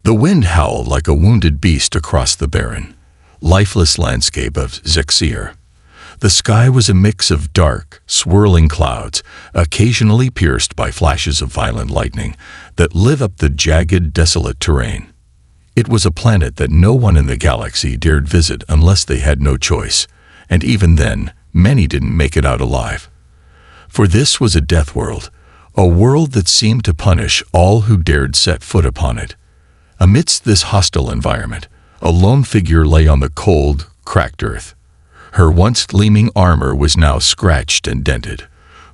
The wind howled like a wounded beast across the barren, lifeless landscape of Zexir. The sky was a mix of dark, swirling clouds, occasionally pierced by flashes of violent lightning that lit up the jagged, desolate terrain. It was a planet that no one in the galaxy dared visit unless they had no choice, and even then, many didn't make it out alive. For this was a death world, a world that seemed to punish all who dared set foot upon it. Amidst this hostile environment, a lone figure lay on the cold, cracked earth. Her once gleaming armor was now scratched and dented,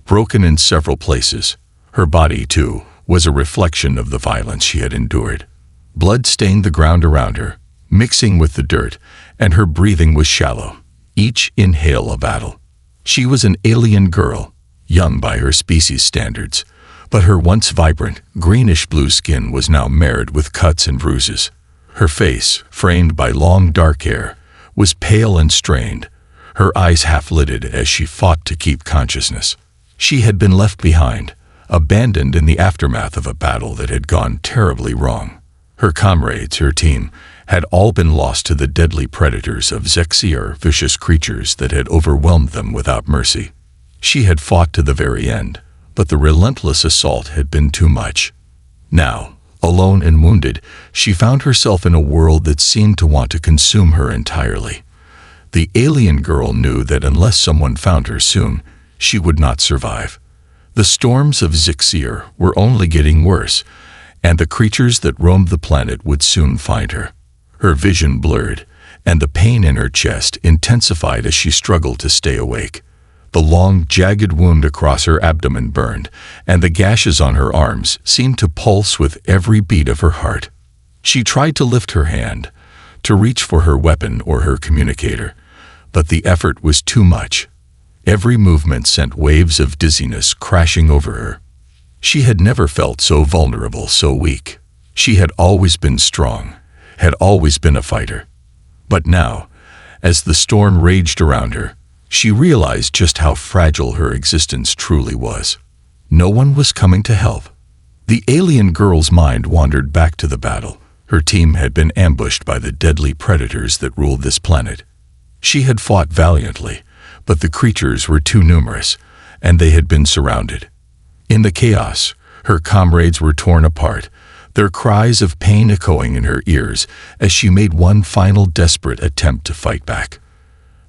broken in several places. Her body, too, was a reflection of the violence she had endured. Blood stained the ground around her, mixing with the dirt, and her breathing was shallow, each inhale a battle. She was an alien girl, young by her species standards, but her once vibrant, greenish-blue skin was now marred with cuts and bruises. Her face, framed by long dark hair, was pale and strained, her eyes half-lidded as she fought to keep consciousness. She had been left behind, abandoned in the aftermath of a battle that had gone terribly wrong. Her comrades, her team, had all been lost to the deadly predators of Zexir, vicious creatures that had overwhelmed them without mercy. She had fought to the very end, but the relentless assault had been too much. Now, alone and wounded, she found herself in a world that seemed to want to consume her entirely. The alien girl knew that unless someone found her soon, she would not survive. The storms of Zexir were only getting worse, and the creatures that roamed the planet would soon find her. Her vision blurred, and the pain in her chest intensified as she struggled to stay awake. The long, jagged wound across her abdomen burned, and the gashes on her arms seemed to pulse with every beat of her heart. She tried to lift her hand, to reach for her weapon or her communicator, but the effort was too much. Every movement sent waves of dizziness crashing over her. She had never felt so vulnerable, so weak. She had always been strong, had always been a fighter. But now, as the storm raged around her, she realized just how fragile her existence truly was. No one was coming to help. The alien girl's mind wandered back to the battle. Her team had been ambushed by the deadly predators that ruled this planet. She had fought valiantly, but the creatures were too numerous, and they had been surrounded. In the chaos, her comrades were torn apart, their cries of pain echoing in her ears as she made one final desperate attempt to fight back.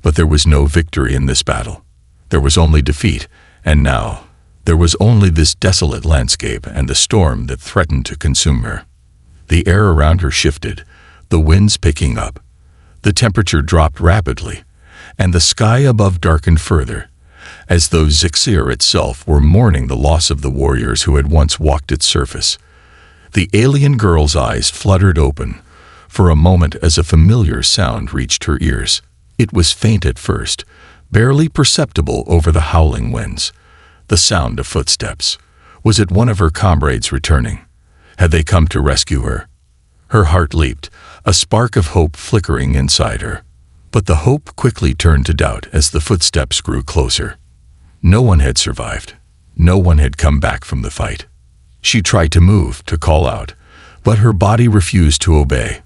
But there was no victory in this battle. There was only defeat, and now there was only this desolate landscape and the storm that threatened to consume her. The air around her shifted, the winds picking up. The temperature dropped rapidly, and the sky above darkened further, as though Zexir itself were mourning the loss of the warriors who had once walked its surface. The alien girl's eyes fluttered open for a moment as a familiar sound reached her ears. It was faint at first, barely perceptible over the howling winds. The sound of footsteps. Was it one of her comrades returning? Had they come to rescue her? Her heart leaped, a spark of hope flickering inside her. But the hope quickly turned to doubt as the footsteps grew closer. No one had survived. No one had come back from the fight. She tried to move, to call out, but her body refused to obey.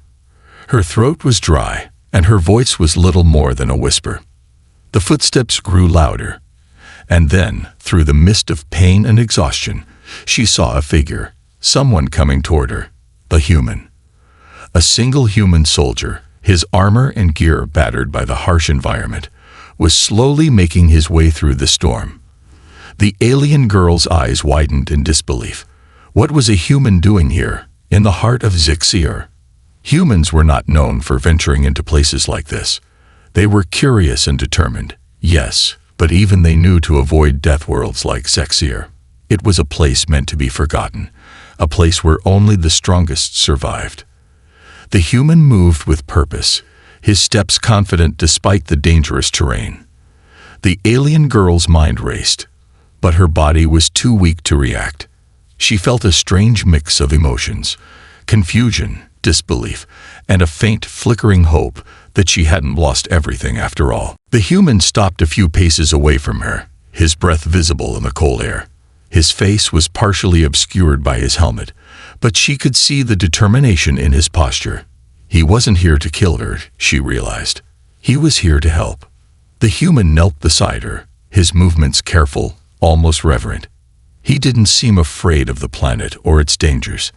Her throat was dry, and her voice was little more than a whisper. The footsteps grew louder, and then, through the mist of pain and exhaustion, she saw a figure, someone coming toward her, a human. A single human soldier, his armor and gear battered by the harsh environment, was slowly making his way through the storm. The alien girl's eyes widened in disbelief. What was a human doing here, in the heart of Zexir? Humans were not known for venturing into places like this. They were curious and determined, yes, but even they knew to avoid death worlds like Zexir. It was a place meant to be forgotten, a place where only the strongest survived. The human moved with purpose, his steps confident despite the dangerous terrain. The alien girl's mind raced, but her body was too weak to react. She felt a strange mix of emotions, confusion, disbelief, and a faint, flickering hope that she hadn't lost everything after all. The human stopped a few paces away from her, his breath visible in the cold air. His face was partially obscured by his helmet, but she could see the determination in his posture. He wasn't here to kill her, she realized. He was here to help. The human knelt beside her, his movements careful, almost reverent. He didn't seem afraid of the planet or its dangers.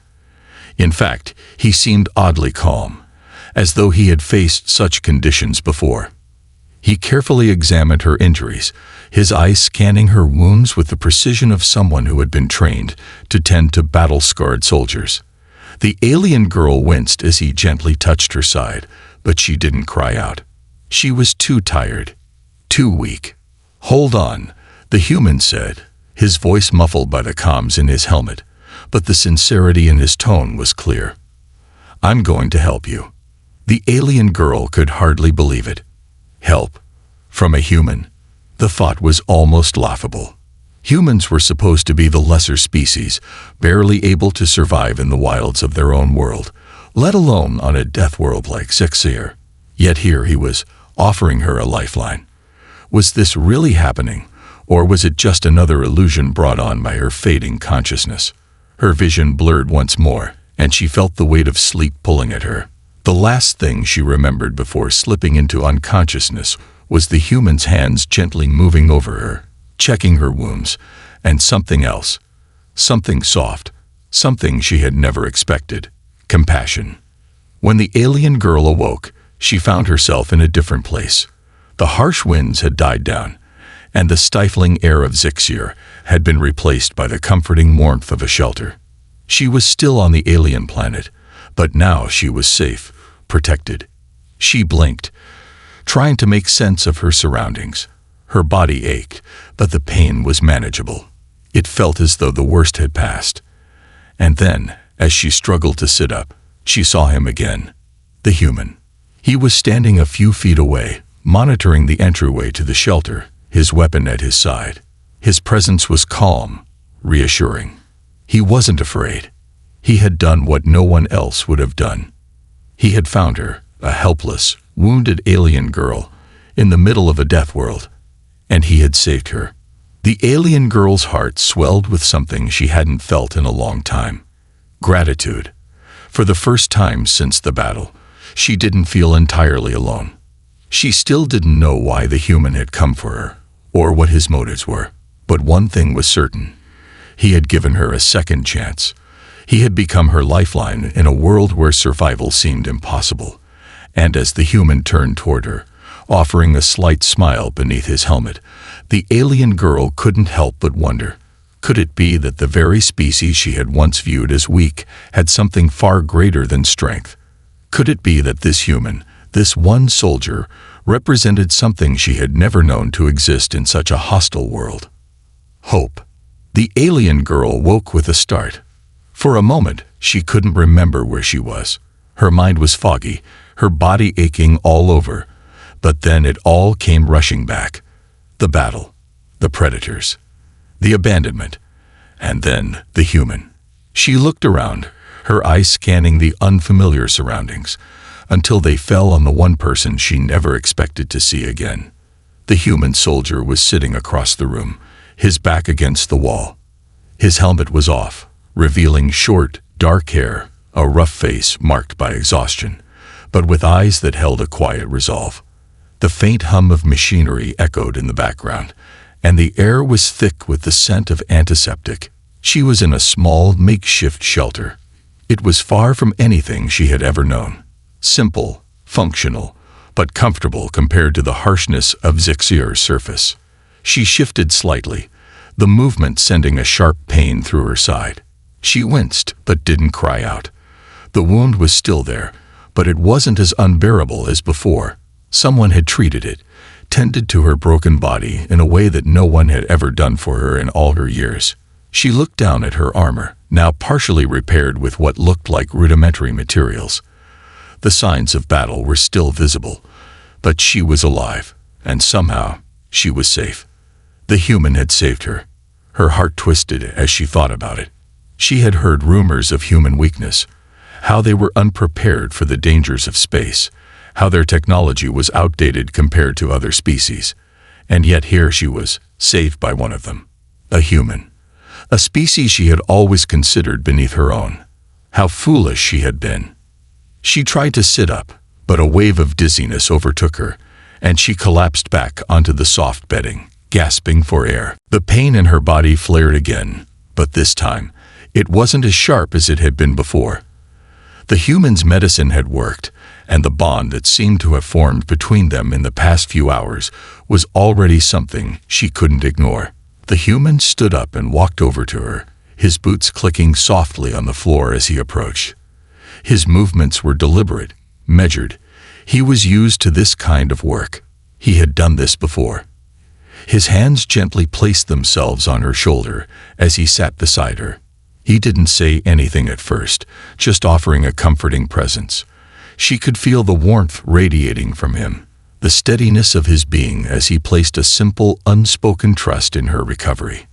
In fact, he seemed oddly calm, as though he had faced such conditions before. He carefully examined her injuries, his eyes scanning her wounds with the precision of someone who had been trained to tend to battle-scarred soldiers. The alien girl winced as he gently touched her side, but she didn't cry out. She was too tired, too weak. "Hold on," the human said, his voice muffled by the comms in his helmet, but the sincerity in his tone was clear. "I'm going to help you." The alien girl could hardly believe it. Help? From a human? The thought was almost laughable. Humans were supposed to be the lesser species, barely able to survive in the wilds of their own world, let alone on a death world like Zixir. Yet here he was, offering her a lifeline. Was this really happening, or was it just another illusion brought on by her fading consciousness? Her vision blurred once more, and she felt the weight of sleep pulling at her. The last thing she remembered before slipping into unconsciousness was the human's hands gently moving over her, checking her wounds, and something else. Something soft, something she had never expected. Compassion. When the alien girl awoke, she found herself in a different place. The harsh winds had died down, and the stifling air of Zixir had been replaced by the comforting warmth of a shelter. She was still on the alien planet, but now she was safe, protected. She blinked, trying to make sense of her surroundings. Her body ached, but the pain was manageable. It felt as though the worst had passed. And then, as she struggled to sit up, she saw him again. The human. He was standing a few feet away, monitoring the entryway to the shelter, his weapon at his side. His presence was calm, reassuring. He wasn't afraid. He had done what no one else would have done. He had found her, a helpless, wounded alien girl, in the middle of a death world, and he had saved her. The alien girl's heart swelled with something she hadn't felt in a long time. Gratitude. For the first time since the battle, she didn't feel entirely alone. She still didn't know why the human had come for her, or what his motives were. But one thing was certain. He had given her a second chance. He had become her lifeline in a world where survival seemed impossible. And as the human turned toward her, offering a slight smile beneath his helmet, the alien girl couldn't help but wonder, could it be that the very species she had once viewed as weak had something far greater than strength? Could it be that this human, this one soldier, represented something she had never known to exist in such a hostile world? Hope. The alien girl woke with a start. For a moment, she couldn't remember where she was. Her mind was foggy, her body aching all over. But then it all came rushing back. The battle, the predators, the abandonment, and then the human. She looked around, her eyes scanning the unfamiliar surroundings, until they fell on the one person she never expected to see again. The human soldier was sitting across the room, his back against the wall. His helmet was off, revealing short, dark hair, a rough face marked by exhaustion, but with eyes that held a quiet resolve. The faint hum of machinery echoed in the background, and the air was thick with the scent of antiseptic. She was in a small, makeshift shelter. It was far from anything she had ever known. Simple, functional, but comfortable compared to the harshness of Zixir's surface. She shifted slightly, the movement sending a sharp pain through her side. She winced, but didn't cry out. The wound was still there, but it wasn't as unbearable as before. Someone had treated it, tended to her broken body in a way that no one had ever done for her in all her years. She looked down at her armor, now partially repaired with what looked like rudimentary materials. The signs of battle were still visible, but she was alive, and somehow she was safe. The human had saved her. Her heart twisted as she thought about it. She had heard rumors of human weakness, how they were unprepared for the dangers of space, how their technology was outdated compared to other species, and yet here she was, saved by one of them. A human. A species she had always considered beneath her own. How foolish she had been. She tried to sit up, but a wave of dizziness overtook her, and she collapsed back onto the soft bedding, gasping for air. The pain in her body flared again, but this time, it wasn't as sharp as it had been before. The human's medicine had worked, and the bond that seemed to have formed between them in the past few hours was already something she couldn't ignore. The human stood up and walked over to her, his boots clicking softly on the floor as he approached. His movements were deliberate, measured. He was used to this kind of work. He had done this before. His hands gently placed themselves on her shoulder as he sat beside her. He didn't say anything at first, just offering a comforting presence. She could feel the warmth radiating from him, the steadiness of his being as he placed a simple, unspoken trust in her recovery.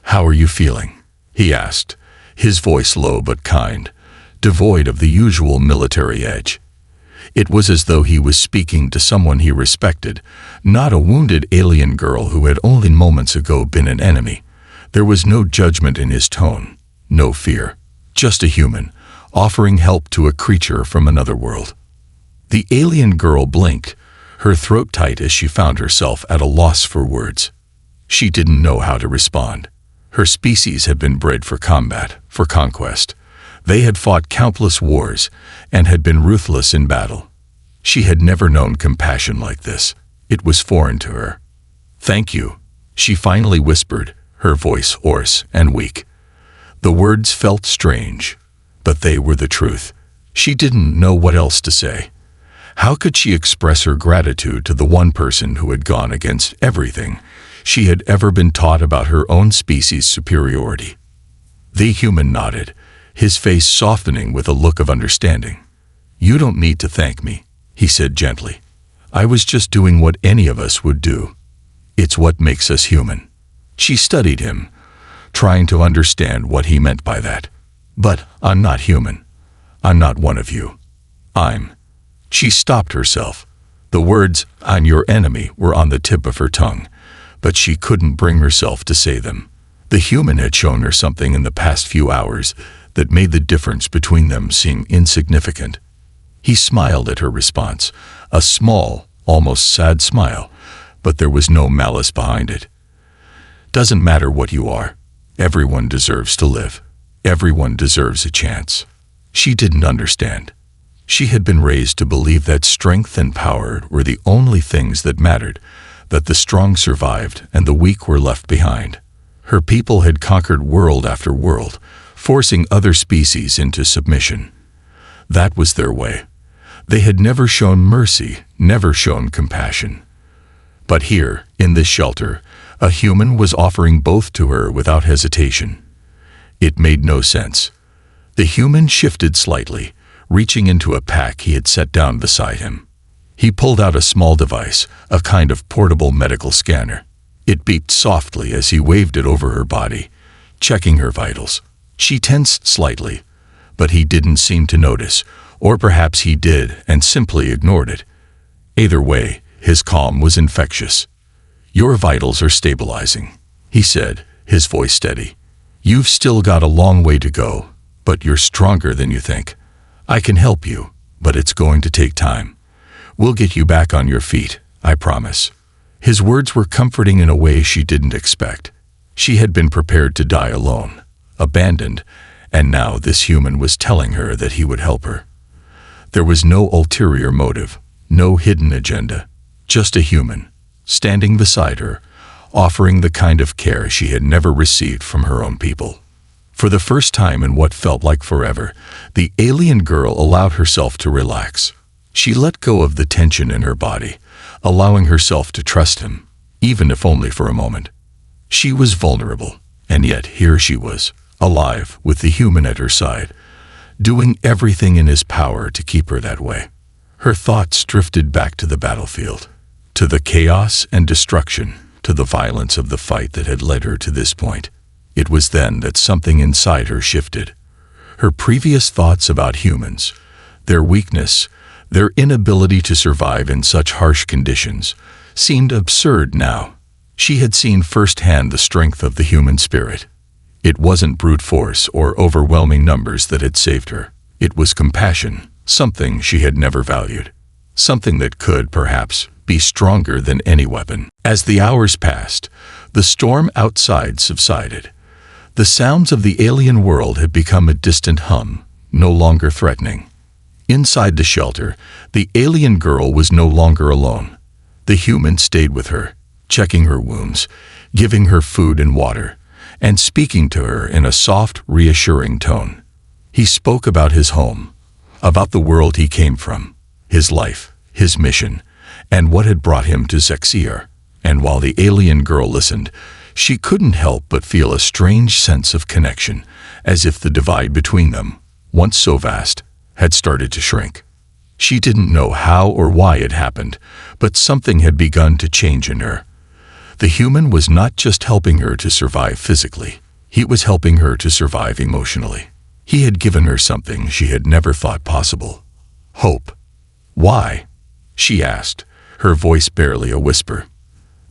"How are you feeling?" he asked, his voice low but kind, devoid of the usual military edge. It was as though he was speaking to someone he respected, not a wounded alien girl who had only moments ago been an enemy. There was no judgment in his tone, no fear, just a human, offering help to a creature from another world. The alien girl blinked, her throat tight as she found herself at a loss for words. She didn't know how to respond. Her species had been bred for combat, for conquest. They had fought countless wars and had been ruthless in battle. She had never known compassion like this. It was foreign to her. "Thank you," she finally whispered, her voice hoarse and weak. The words felt strange, but they were the truth. She didn't know what else to say. How could she express her gratitude to the one person who had gone against everything she had ever been taught about her own species' superiority? The human nodded, his face softening with a look of understanding. "You don't need to thank me," he said gently. "I was just doing what any of us would do. It's what makes us human." She studied him, trying to understand what he meant by that. "But I'm not human. I'm not one of you. I'm—" She stopped herself. The words, "I'm your enemy," were on the tip of her tongue, but she couldn't bring herself to say them. The human had shown her something in the past few hours that made the difference between them seem insignificant. He smiled at her response, a small, almost sad smile, but there was no malice behind it. "Doesn't matter what you are. Everyone deserves to live. Everyone deserves a chance." She didn't understand. She had been raised to believe that strength and power were the only things that mattered, that the strong survived and the weak were left behind. Her people had conquered world after world, forcing other species into submission. That was their way. They had never shown mercy, never shown compassion. But here, in this shelter, a human was offering both to her without hesitation. It made no sense. The human shifted slightly, reaching into a pack he had set down beside him. He pulled out a small device, a kind of portable medical scanner. It beeped softly as he waved it over her body, checking her vitals. She tensed slightly, but he didn't seem to notice, or perhaps he did and simply ignored it. Either way, his calm was infectious. "Your vitals are stabilizing," he said, his voice steady. "You've still got a long way to go, but you're stronger than you think. I can help you, but it's going to take time. We'll get you back on your feet, I promise." His words were comforting in a way she didn't expect. She had been prepared to die alone, abandoned, and now this human was telling her that he would help her. There was no ulterior motive, no hidden agenda, just a human, standing beside her, offering the kind of care she had never received from her own people. For the first time in what felt like forever, the alien girl allowed herself to relax. She let go of the tension in her body, allowing herself to trust him, even if only for a moment. She was vulnerable, and yet here she was, alive, with the human at her side, doing everything in his power to keep her that way. Her thoughts drifted back to the battlefield, to the chaos and destruction, to the violence of the fight that had led her to this point. It was then that something inside her shifted. Her previous thoughts about humans, their weakness, their inability to survive in such harsh conditions, seemed absurd now. She had seen firsthand the strength of the human spirit. It wasn't brute force or overwhelming numbers that had saved her. It was compassion, something she had never valued. Something that could, perhaps, be stronger than any weapon. As the hours passed, the storm outside subsided. The sounds of the alien world had become a distant hum, no longer threatening. Inside the shelter, the alien girl was no longer alone. The human stayed with her, checking her wounds, giving her food and water, and speaking to her in a soft, reassuring tone. He spoke about his home, about the world he came from, his life, his mission, and what had brought him to Zexir. And while the alien girl listened, she couldn't help but feel a strange sense of connection, as if the divide between them, once so vast, had started to shrink. She didn't know how or why it happened, but something had begun to change in her. The human was not just helping her to survive physically, he was helping her to survive emotionally. He had given her something she had never thought possible. Hope. Why? She asked, her voice barely a whisper.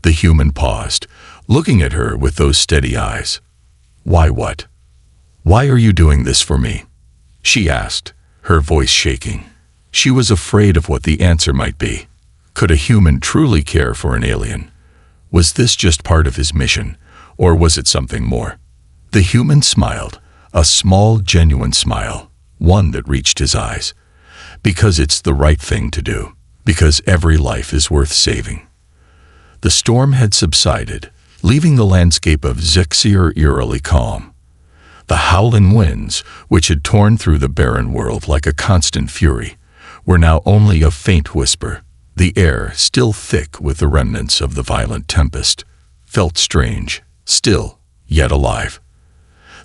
The human paused, looking at her with those steady eyes. Why what? Why are you doing this for me? She asked, her voice shaking. She was afraid of what the answer might be. Could a human truly care for an alien? Was this just part of his mission, or was it something more? The human smiled, a small, genuine smile, one that reached his eyes. Because it's the right thing to do. Because every life is worth saving. The storm had subsided, leaving the landscape of Zexir eerily calm. The howling winds, which had torn through the barren world like a constant fury, were now only a faint whisper. The air, still thick with the remnants of the violent tempest, felt strange, still, yet alive.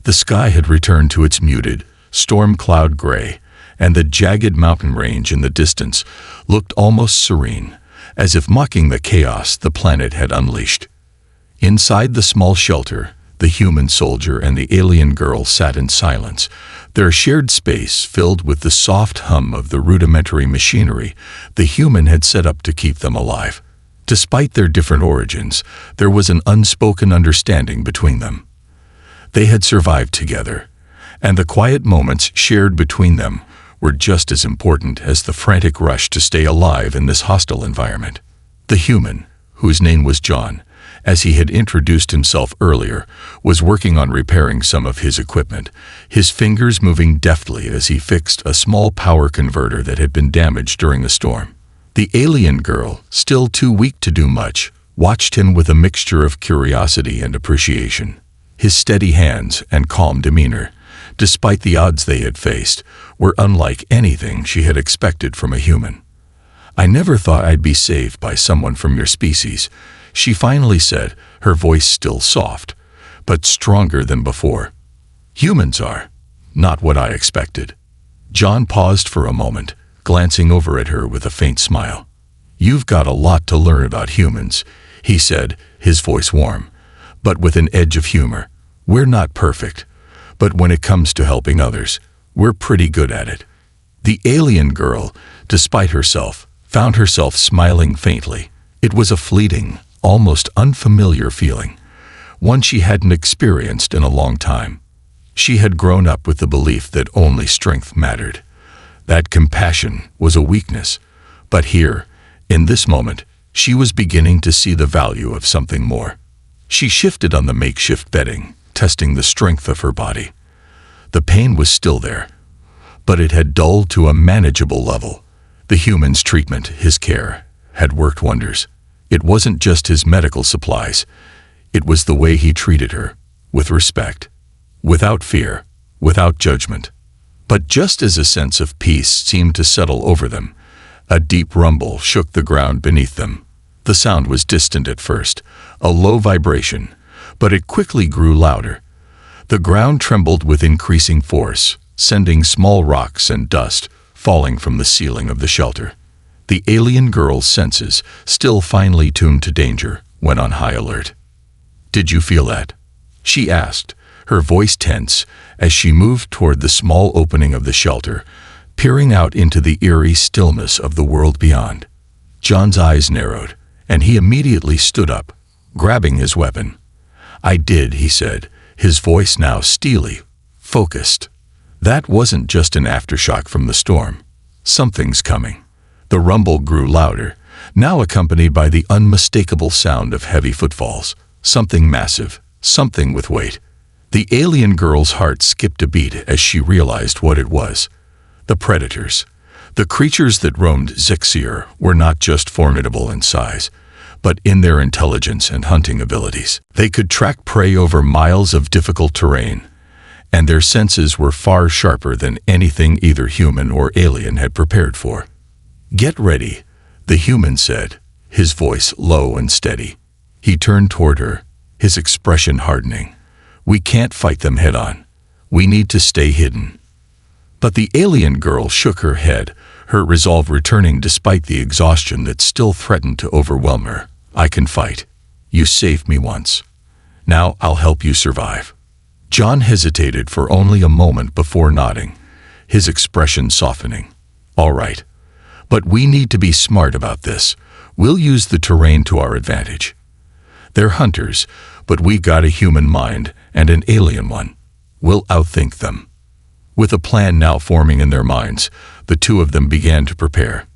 The sky had returned to its muted, storm cloud gray, and the jagged mountain range in the distance looked almost serene, as if mocking the chaos the planet had unleashed. Inside the small shelter, the human soldier and the alien girl sat in silence, their shared space filled with the soft hum of the rudimentary machinery the human had set up to keep them alive. Despite their different origins, there was an unspoken understanding between them. They had survived together, and the quiet moments shared between them were just as important as the frantic rush to stay alive in this hostile environment. The human, whose name was John, as he had introduced himself earlier, was working on repairing some of his equipment, his fingers moving deftly as he fixed a small power converter that had been damaged during the storm. The alien girl, still too weak to do much, watched him with a mixture of curiosity and appreciation. His steady hands and calm demeanor, despite the odds they had faced, were unlike anything she had expected from a human. "I never thought I'd be saved by someone from your species," she finally said, her voice still soft, but stronger than before. "Humans are not what I expected." John paused for a moment, glancing over at her with a faint smile. "You've got a lot to learn about humans," he said, his voice warm, but with an edge of humor. "We're not perfect, but when it comes to helping others, we're pretty good at it." The alien girl, despite herself, found herself smiling faintly. It was a fleeting, almost unfamiliar feeling, one she hadn't experienced in a long time. She had grown up with the belief that only strength mattered, that compassion was a weakness, but here, in this moment, she was beginning to see the value of something more. She shifted on the makeshift bedding, testing the strength of her body. The pain was still there, but it had dulled to a manageable level. The human's treatment, his care, had worked wonders. It wasn't just his medical supplies. It was the way he treated her, with respect, without fear, without judgment. But just as a sense of peace seemed to settle over them, a deep rumble shook the ground beneath them. The sound was distant at first, a low vibration, but it quickly grew louder. The ground trembled with increasing force, sending small rocks and dust falling from the ceiling of the shelter. The alien girl's senses, still finely tuned to danger, went on high alert. "Did you feel that?" she asked, her voice tense as she moved toward the small opening of the shelter, peering out into the eerie stillness of the world beyond. John's eyes narrowed, and he immediately stood up, grabbing his weapon. "I did," he said, his voice now steely, focused. That wasn't just an aftershock from the storm. Something's coming. The rumble grew louder, now accompanied by the unmistakable sound of heavy footfalls. Something massive, something with weight. The alien girl's heart skipped a beat as she realized what it was. The predators. The creatures that roamed Zixir were not just formidable in size, but in their intelligence and hunting abilities. They could track prey over miles of difficult terrain, and their senses were far sharper than anything either human or alien had prepared for. "Get ready," the human said, his voice low and steady. He turned toward her, his expression hardening. "We can't fight them head-on. We need to stay hidden." But the alien girl shook her head, her resolve returning despite the exhaustion that still threatened to overwhelm her. "I can fight. You saved me once. Now I'll help you survive." John hesitated for only a moment before nodding, his expression softening. "All right. But we need to be smart about this. We'll use the terrain to our advantage. They're hunters, but we got a human mind and an alien one. We'll outthink them." With a plan now forming in their minds, the two of them began to prepare.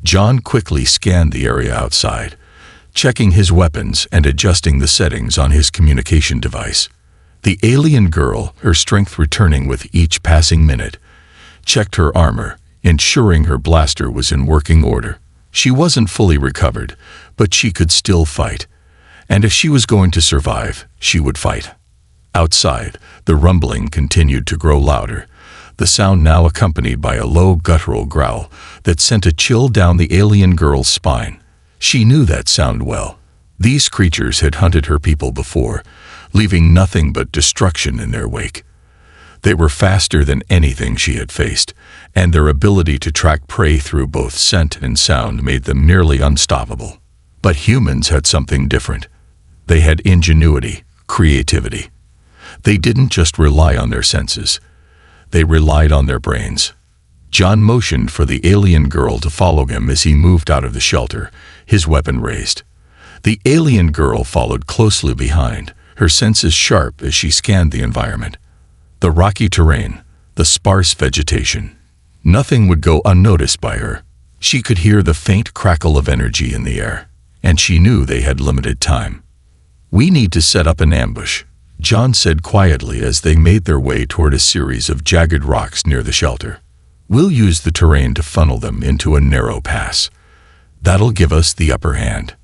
John quickly scanned the area outside, checking his weapons and adjusting the settings on his communication device. The alien girl, her strength returning with each passing minute, checked her armor, ensuring her blaster was in working order. She wasn't fully recovered, but she could still fight. And if she was going to survive, she would fight. Outside, the rumbling continued to grow louder, the sound now accompanied by a low guttural growl that sent a chill down the alien girl's spine. She knew that sound well. These creatures had hunted her people before, leaving nothing but destruction in their wake. They were faster than anything she had faced, and their ability to track prey through both scent and sound made them nearly unstoppable. But humans had something different. They had ingenuity, creativity. They didn't just rely on their senses. They relied on their brains. John motioned for the alien girl to follow him as he moved out of the shelter, his weapon raised. The alien girl followed closely behind, her senses sharp as she scanned the environment. The rocky terrain, the sparse vegetation. Nothing would go unnoticed by her. She could hear the faint crackle of energy in the air, and she knew they had limited time. "We need to set up an ambush," John said quietly as they made their way toward a series of jagged rocks near the shelter. "We'll use the terrain to funnel them into a narrow pass. That'll give us the upper hand."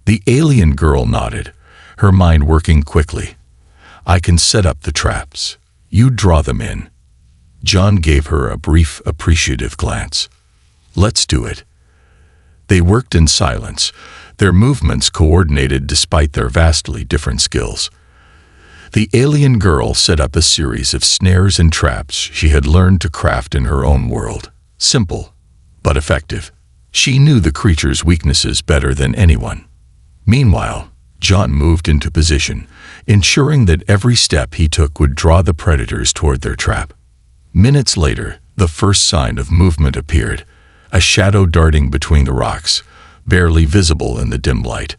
The alien girl nodded, her mind working quickly. "I can set up the traps. You draw them in." John gave her a brief, appreciative glance. "Let's do it." They worked in silence, their movements coordinated despite their vastly different skills. The alien girl set up a series of snares and traps she had learned to craft in her own world. Simple, but effective. She knew the creature's weaknesses better than anyone. Meanwhile, John moved into position, ensuring that every step he took would draw the predators toward their trap. Minutes later, the first sign of movement appeared, a shadow darting between the rocks, barely visible in the dim light.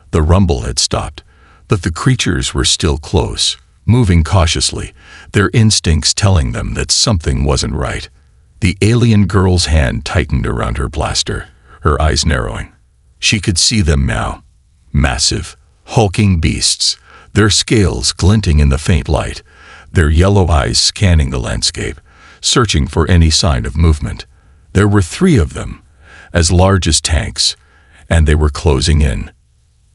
The rumble had stopped, but the creatures were still close, moving cautiously, their instincts telling them that something wasn't right. The alien girl's hand tightened around her blaster, her eyes narrowing. She could see them now. Massive, hulking beasts, their scales glinting in the faint light, their yellow eyes scanning the landscape, searching for any sign of movement. There were 3 of them, as large as tanks, and they were closing in.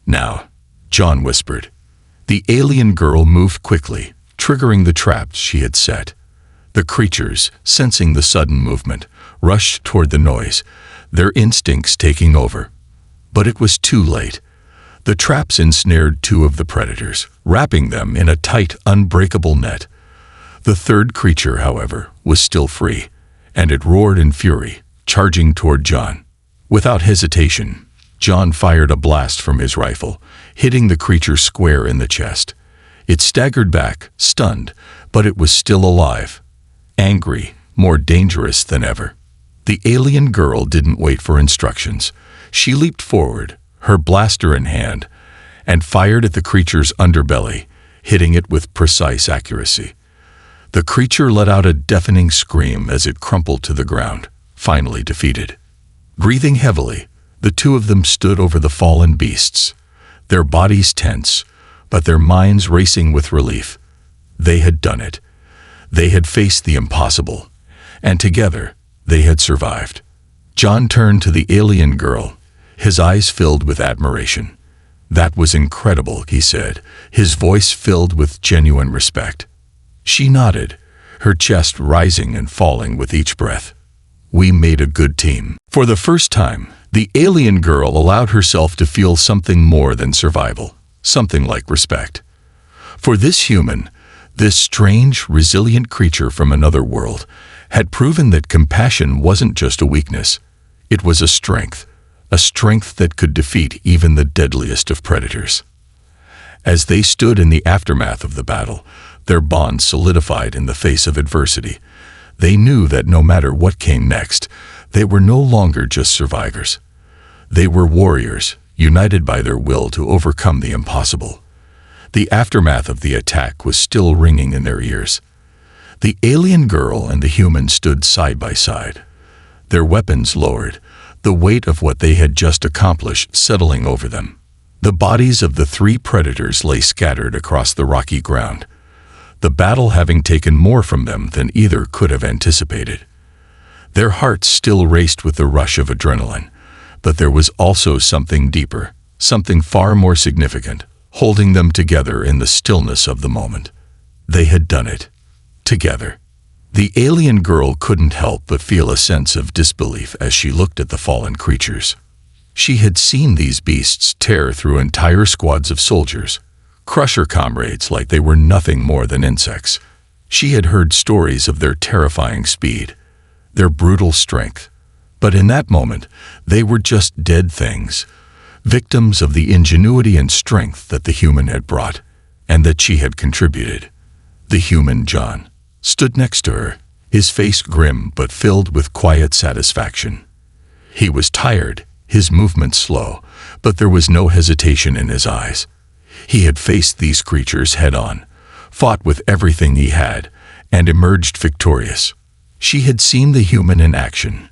"Now," John whispered. The alien girl moved quickly, triggering the traps she had set. The creatures, sensing the sudden movement, rushed toward the noise, their instincts taking over. But it was too late. The traps ensnared 2 of the predators, wrapping them in a tight, unbreakable net. The third creature, however, was still free, and it roared in fury, charging toward John. Without hesitation, John fired a blast from his rifle, hitting the creature square in the chest. It staggered back, stunned, but it was still alive. Angry, more dangerous than ever. The alien girl didn't wait for instructions. She leaped forward, her blaster in hand, and fired at the creature's underbelly, hitting it with precise accuracy. The creature let out a deafening scream as it crumpled to the ground, finally defeated. Breathing heavily, the two of them stood over the fallen beasts, their bodies tense, but their minds racing with relief. They had done it. They had faced the impossible, and together they had survived. John turned to the alien girl, his eyes filled with admiration. "That was incredible," he said, his voice filled with genuine respect. She nodded, her chest rising and falling with each breath. "We made a good team." For the first time, the alien girl allowed herself to feel something more than survival, something like respect. For this human, this strange, resilient creature from another world, had proven that compassion wasn't just a weakness. It was a strength that could defeat even the deadliest of predators. As they stood in the aftermath of the battle, their bond solidified in the face of adversity. They knew that no matter what came next, they were no longer just survivors. They were warriors, united by their will to overcome the impossible. The aftermath of the attack was still ringing in their ears. The alien girl and the human stood side by side, their weapons lowered, the weight of what they had just accomplished settling over them. The bodies of the three predators lay scattered across the rocky ground, the battle having taken more from them than either could have anticipated. Their hearts still raced with the rush of adrenaline, but there was also something deeper, something far more significant, holding them together in the stillness of the moment. They had done it. Together. The alien girl couldn't help but feel a sense of disbelief as she looked at the fallen creatures. She had seen these beasts tear through entire squads of soldiers, crush her comrades like they were nothing more than insects. She had heard stories of their terrifying speed, their brutal strength. But in that moment, they were just dead things, victims of the ingenuity and strength that the human had brought, and that she had contributed. The human, John, stood next to her, his face grim but filled with quiet satisfaction. He was tired, his movements slow, but there was no hesitation in his eyes. He had faced these creatures head-on, fought with everything he had, and emerged victorious. She had seen the human in action,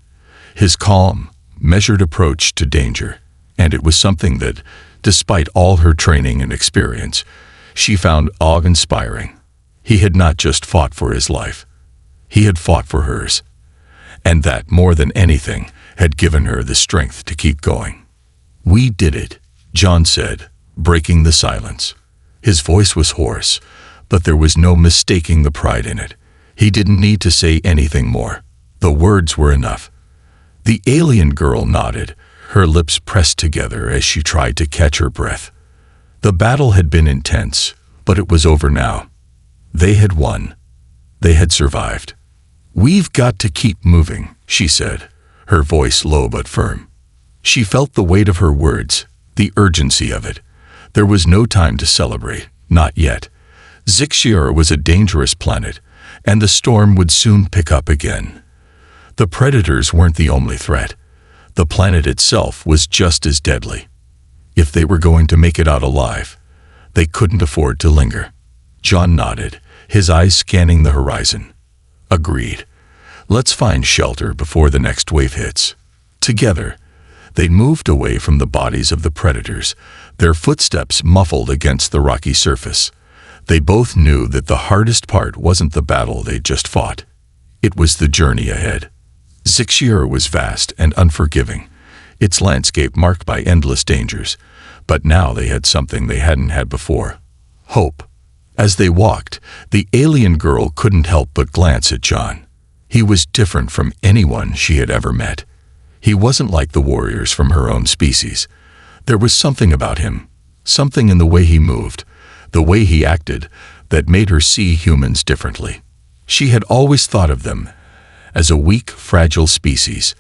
his calm, measured approach to danger, and it was something that, despite all her training and experience, she found awe-inspiring. He had not just fought for his life. He had fought for hers. And that, more than anything, had given her the strength to keep going. "We did it," John said, breaking the silence. His voice was hoarse, but there was no mistaking the pride in it. He didn't need to say anything more. The words were enough. The alien girl nodded, her lips pressed together as she tried to catch her breath. The battle had been intense, but it was over now. They had won. They had survived. "We've got to keep moving," she said, her voice low but firm. She felt the weight of her words, the urgency of it. There was no time to celebrate, not yet. Zixir was a dangerous planet, and the storm would soon pick up again. The predators weren't the only threat. The planet itself was just as deadly. If they were going to make it out alive, they couldn't afford to linger. John nodded, his eyes scanning the horizon. "Agreed. Let's find shelter before the next wave hits." Together, they moved away from the bodies of the predators, their footsteps muffled against the rocky surface. They both knew that the hardest part wasn't the battle they'd just fought. It was the journey ahead. Zixir was vast and unforgiving, its landscape marked by endless dangers, but now they had something they hadn't had before: hope. As they walked, the alien girl couldn't help but glance at John. He was different from anyone she had ever met. He wasn't like the warriors from her own species. There was something about him, something in the way he moved, the way he acted, that made her see humans differently. She had always thought of them as a weak, fragile species,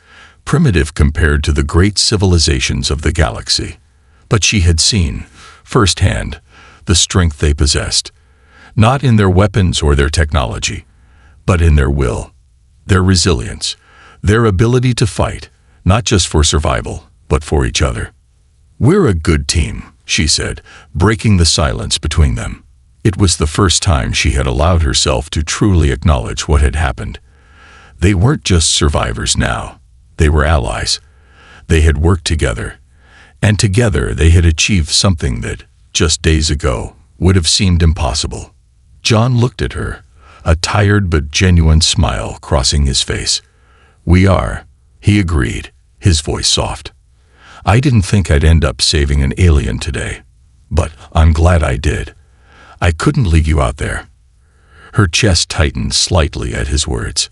primitive compared to the great civilizations of the galaxy. But she had seen, firsthand, the strength they possessed, not in their weapons or their technology, but in their will, their resilience, their ability to fight, not just for survival, but for each other. "We're a good team," she said, breaking the silence between them. It was the first time she had allowed herself to truly acknowledge what had happened. They weren't just survivors now. They were allies. They had worked together. And together they had achieved something that, just days ago, would have seemed impossible. John looked at her, a tired but genuine smile crossing his face. "We are," he agreed, his voice soft. "I didn't think I'd end up saving an alien today, but I'm glad I did. I couldn't leave you out there." Her chest tightened slightly at his words.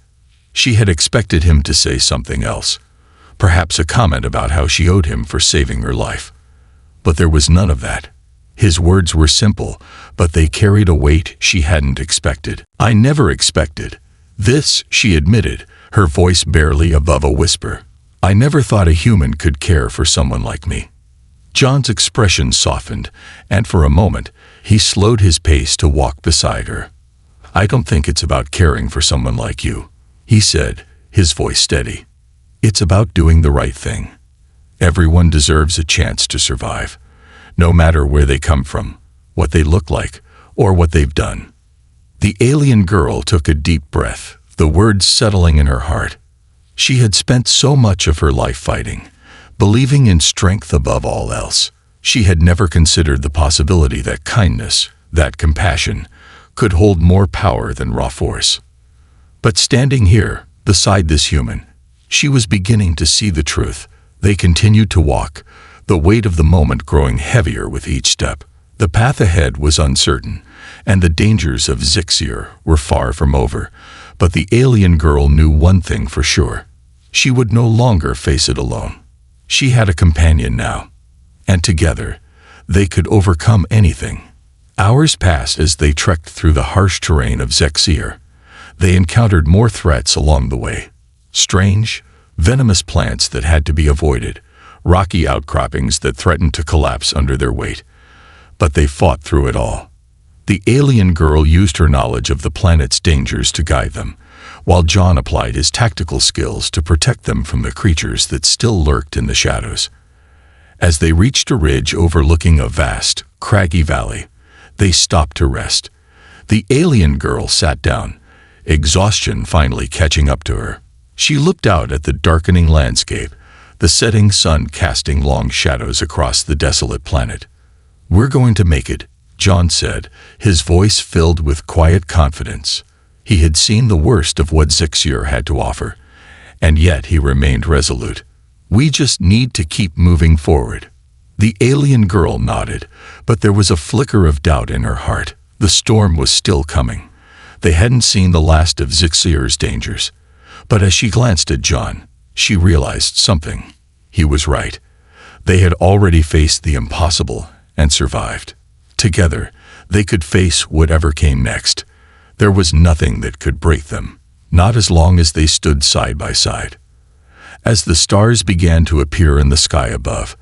She had expected him to say something else, perhaps a comment about how she owed him for saving her life. But there was none of that. His words were simple, but they carried a weight she hadn't expected. "I never expected this," she admitted, her voice barely above a whisper. "I never thought a human could care for someone like me." John's expression softened, and for a moment, he slowed his pace to walk beside her. "I don't think it's about caring for someone like you," he said, his voice steady. "It's about doing the right thing. Everyone deserves a chance to survive, no matter where they come from, what they look like, or what they've done." The alien girl took a deep breath, the words settling in her heart. She had spent so much of her life fighting, believing in strength above all else. She had never considered the possibility that kindness, that compassion, could hold more power than raw force. But standing here, beside this human, she was beginning to see the truth. They continued to walk, the weight of the moment growing heavier with each step. The path ahead was uncertain, and the dangers of Zixir were far from over. But the alien girl knew one thing for sure. She would no longer face it alone. She had a companion now, and together, they could overcome anything. Hours passed as they trekked through the harsh terrain of Zixir. They encountered more threats along the way. Strange, venomous plants that had to be avoided, rocky outcroppings that threatened to collapse under their weight. But they fought through it all. The alien girl used her knowledge of the planet's dangers to guide them, while John applied his tactical skills to protect them from the creatures that still lurked in the shadows. As they reached a ridge overlooking a vast, craggy valley, they stopped to rest. The alien girl sat down, exhaustion finally catching up to her. She looked out at the darkening landscape, the setting sun casting long shadows across the desolate planet. "We're going to make it," John said, his voice filled with quiet confidence. He had seen the worst of what Zixir had to offer, and yet he remained resolute. "We just need to keep moving forward." The alien girl nodded, but there was a flicker of doubt in her heart. The storm was still coming. They hadn't seen the last of Zixir's dangers. But as she glanced at John, she realized something. He was right. They had already faced the impossible and survived. Together, they could face whatever came next. There was nothing that could break them, not as long as they stood side by side. As the stars began to appear in the sky above,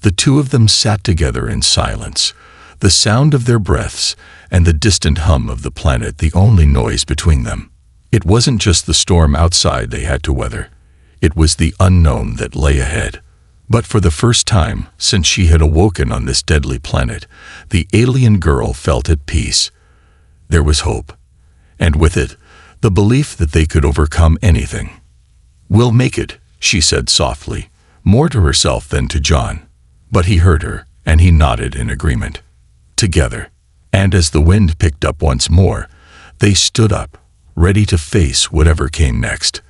the two of them sat together in silence, the sound of their breaths and the distant hum of the planet the only noise between them. It wasn't just the storm outside they had to weather. It was the unknown that lay ahead. But for the first time since she had awoken on this deadly planet, the alien girl felt at peace. There was hope, and with it, the belief that they could overcome anything. "We'll make it," she said softly, more to herself than to John. But he heard her, and he nodded in agreement. Together, and as the wind picked up once more, they stood up, ready to face whatever came next.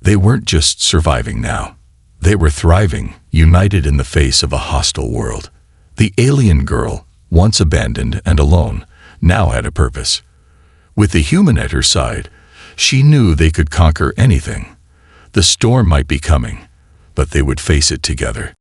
They weren't just surviving now. They were thriving, united in the face of a hostile world. The alien girl, once abandoned and alone, now had a purpose. With the human at her side, she knew they could conquer anything. The storm might be coming, but they would face it together.